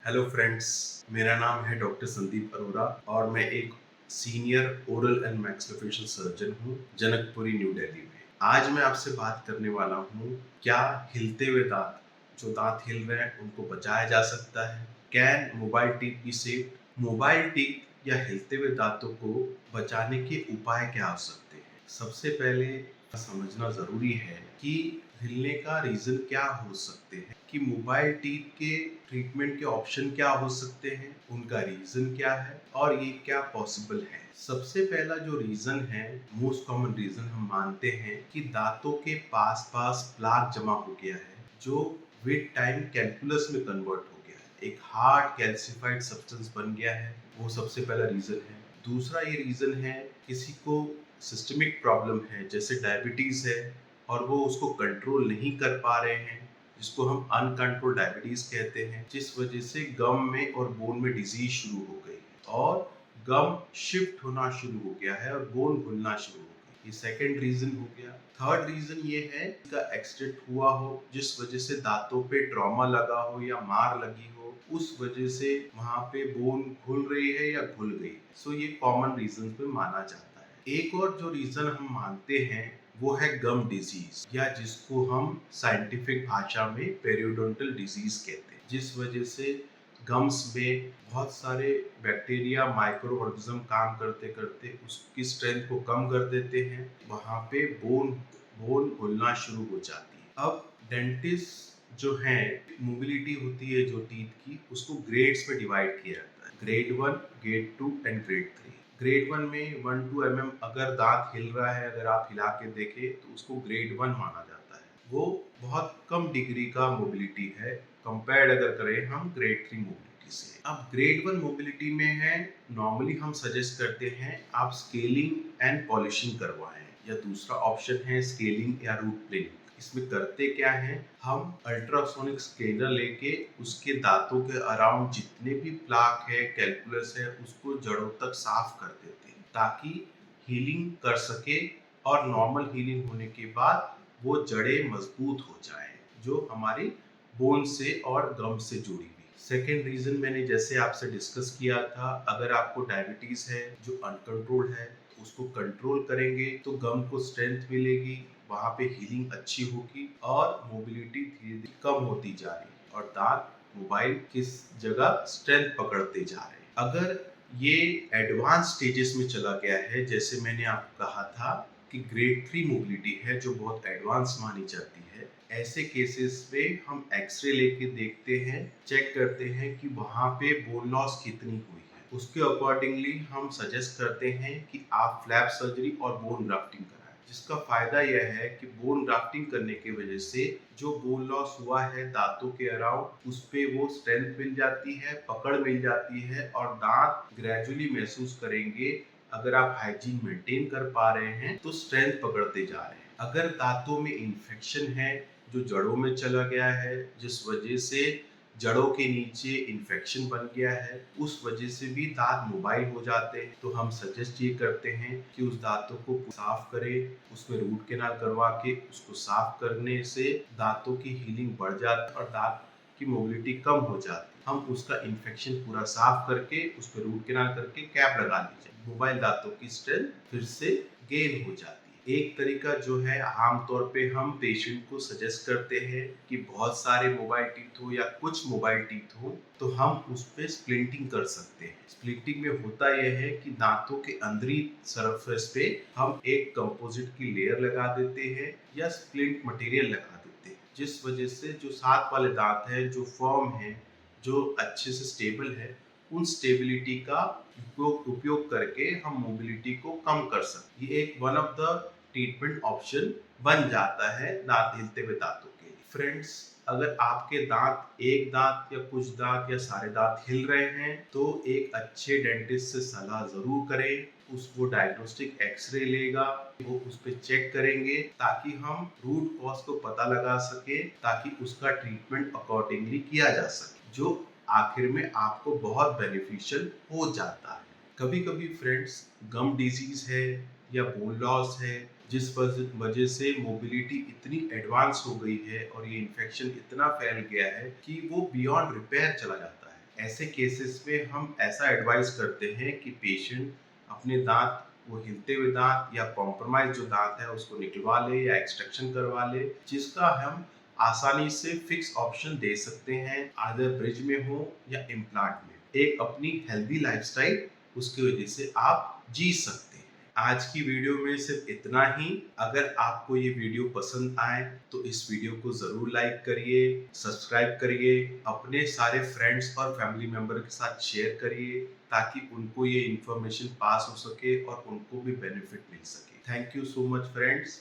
Hello friends, मेरा नाम है डॉक्टर संदीप अरोरा और मैं एक senior oral and maxillofacial surgeon हूँ जनकपुरी न्यू दिल्ली में। आज मैं आपसे बात करने वाला हूँ, क्या हिलते हुए दांत, जो दांत हिल रहे हैं उनको बचाया जा सकता है? Can mobile teeth be saved? Mobile teeth या हिलते हुए दांतों को बचाने के उपाय क्या हो सकते हैं? सबसे पहले समझना जरूरी है कि हिलने का रीजन क्या हो सकते हैं, कि मोबाइल टीथ के ट्रीटमेंट के ऑप्शन क्या हो सकते हैं, उनका रीजन क्या है और ये क्या पॉसिबल है। सबसे पहला जो रीजन है, मोस्ट कॉमन रीजन हम मानते हैं कि दांतों के पास पास प्लाक जमा हो गया है, जो विद टाइम कैलकुलस में कन्वर्ट हो गया है, एक हार्ड कैल्सिफाइड सब्सटेंस बन गया है। वो सबसे पहला रीजन है। दूसरा ये रीजन है, किसी को सिस्टमिक प्रॉब्लम है, जैसे डायबिटीज है और वो उसको कंट्रोल नहीं कर पा रहे हैं, जिसको हम अनकंट्रोल डायबिटीज कहते हैं, जिस वजह से गम में और बोन में डिजीज शुरू हो गई है और गम शिफ्ट होना शुरू हो गया है और बोन घुलना शुरू हो गई। ये सेकंड रीजन हो गया। थर्ड रीजन ये है कि एक्सीडेंट हुआ हो, जिस वजह से दांतों पे ट्रॉमा लगा हो या मार लगी हो, उस वजह से वहां पे बोन घुल रही है या घुल गई। सो ये कॉमन रीजन पे माना जाता है। एक और जो रीजन हम मानते हैं वो है गम डिजीज, या जिसको हम साइंटिफिक भाषा में पेरियोडोंटल डिजीज कहते हैं, जिस वजह से गम्स में बहुत सारे बैक्टीरिया माइक्रो ऑर्गेनिज्म काम करते करते उसकी स्ट्रेंथ को कम कर देते हैं, वहां पे बोन बोन घुलना शुरू हो जाती है। अब डेंटिस्ट जो है, मोबिलिटी होती है जो टीथ की, उसको ग्रेड्स में डिवाइड किया जाता है, grade 1, grade 2 and grade 3। Grade 1 में 1-2 mm अगर दांत हिल रहा है, अगर आप हिला के देखें तो उसको ग्रेड 1 माना जाता है। वो बहुत कम डिग्री का मोबिलिटी है, कंपेयर्ड अगर करें हम ग्रेड 3 मोबिलिटी से। अब ग्रेड 1 मोबिलिटी में है, नॉर्मली हम सजेस्ट करते हैं आप स्केलिंग एंड पॉलिशिंग करवाएं, या दूसरा ऑप्शन है स्केलिंग या रूट प्लेनिंग। इसमें करते क्या है, हम अल्ट्रासोनिक स्कैनर लेके उसके दांतों के अराउंड जितने भी प्लाक है, कैलकुलस है, उसको जड़ों तक साफ कर देते हैं ताकि हीलिंग कर सके और नॉर्मल हीलिंग होने के बाद वो जड़ें मजबूत हो जाए, जो हमारी बोन से और गम से जुड़ी हुई। सेकेंड रीजन मैंने जैसे आपसे डिस्कस किया था, अगर आपको डायबिटीज है जो अनकंट्रोल्ड है, उसको कंट्रोल करेंगे तो गम को स्ट्रेंथ मिलेगी, वहां पे हीलिंग अच्छी होगी और मोबिलिटी धीरे धीरे कम होती जा रही है और दांत मोबाइल किस जगह स्ट्रेंथ पकड़ते जा रहे हैं। अगर ये एडवांस स्टेजेस में चला गया है, जैसे मैंने आपको कहा था कि ग्रेड 3 मोबिलिटी है जो बहुत एडवांस मानी जाती है, ऐसे केसेस में हम एक्सरे लेके देखते हैं, चेक करते हैं कि वहां पे बोन लॉस कितनी हुई है। उसके अकॉर्डिंगली हम सजेस्ट करते हैं कि आप फ्लैप सर्जरी और बोन ग्राफ्टिंग कराएं, जिसका फायदा यह है कि बोन ग्राफ्टिंग करने की वजह से जो बोन लॉस हुआ है दांतों के अराउंड, उस पे वो स्ट्रेंथ मिल जाती है, पकड़ मिल जाती है और दांत ग्रेजुअली महसूस करेंगे, अगर आप हाइजीन मेंटेन कर पा रहे हैं तो स्ट्रेंथ पकड़ते जा रहे हैं। अगर दांतों में इन्फेक्शन है जो जड़ों में चला गया है, जिस वजह से जड़ों के नीचे इन्फेक्शन बन गया है, उस वजह से भी दांत मोबाइल हो जाते हैं, तो हम सजेस्ट ये करते हैं कि उस दांतों को साफ करें, उसमें रूट कैनाल करवा के उसको साफ करने से दांतों की हीलिंग बढ़ जाती है और दांत की मोबिलिटी कम हो जाती है। हम उसका इन्फेक्शन पूरा साफ करके उस पर रूट कैनाल करके कैप लगा लीजिए, मोबाइल दांतों की स्ट्रेंथ फिर से गेन हो जाती है। एक तरीका जो है, आमतौर पे हम पेशेंट को सजेस्ट करते हैं कि बहुत सारे मोबाइल टीथ हो या कुछ मोबाइल टीथ हो तो हम उस पर स्प्लिंटिंग कर सकते हैं। स्प्लिंटिंग में होता यह है कि दांतों के अंदरी सरफेस पे हम एक कंपोजिट की लेयर लगा देते हैं या स्प्लिंट मटेरियल लगा देते हैं, जिस वजह से जो साथ वाले दांत है, जो फर्म है, जो अच्छे से स्टेबल है, उन स्टेबिलिटी का उपयोग करके हम मोबिलिटी को कम कर सकते हैं। ये एक one of the treatment option बन जाता है दांत हिलते हुए दांतों के लिए। फ्रेंड्स, अगर आपके दांत, एक दांत या कुछ दांत या सारे दांत हिल रहे हैं तो एक अच्छे डेंटिस्ट से सलाह जरूर करें। वो डायग्नोस्टिक एक्सरे लेगा, वो उस पर चेक करेंगे ताकि हम रूट कॉज को पता लगा सके, ताकि उसका ट्रीटमेंट अकॉर्डिंगली किया जा सके, जो आखिर में आपको बहुत बेनिफिशियल हो जाता है। कभी कभी फ्रेंड्स, गम डिजीज है या बोन लॉस है, जिस वजह से मोबिलिटी इतनी एडवांस हो गई है और ये इन्फेक्शन इतना फैल गया है कि वो बियॉन्ड रिपेयर चला जाता है। ऐसे केसेस में हम ऐसा एडवाइस करते हैं कि पेशेंट अपने दांत, वो हिलते हुए दांत या कॉम्प्रोमाइज जो दांत है उसको निकलवा ले या एक्सट्रैक्शन करवा ले, जिसका हम आसानी से फिक्स ऑप्शन दे सकते हैं, आइदर ब्रिज में हो या इम्प्लांट में। एक अपनी हेल्दी लाइफस्टाइल उसकी वजह से आप जी सकते हैं। आज की वीडियो में सिर्फ इतना ही। अगर आपको ये वीडियो पसंद आए तो इस वीडियो को जरूर लाइक करिए, सब्सक्राइब करिए, अपने सारे फ्रेंड्स और फैमिली मेंबर के साथ शेयर करिए ताकि उनको ये इन्फॉर्मेशन पास हो सके और उनको भी बेनिफिट मिल सके। Thank you so much friends.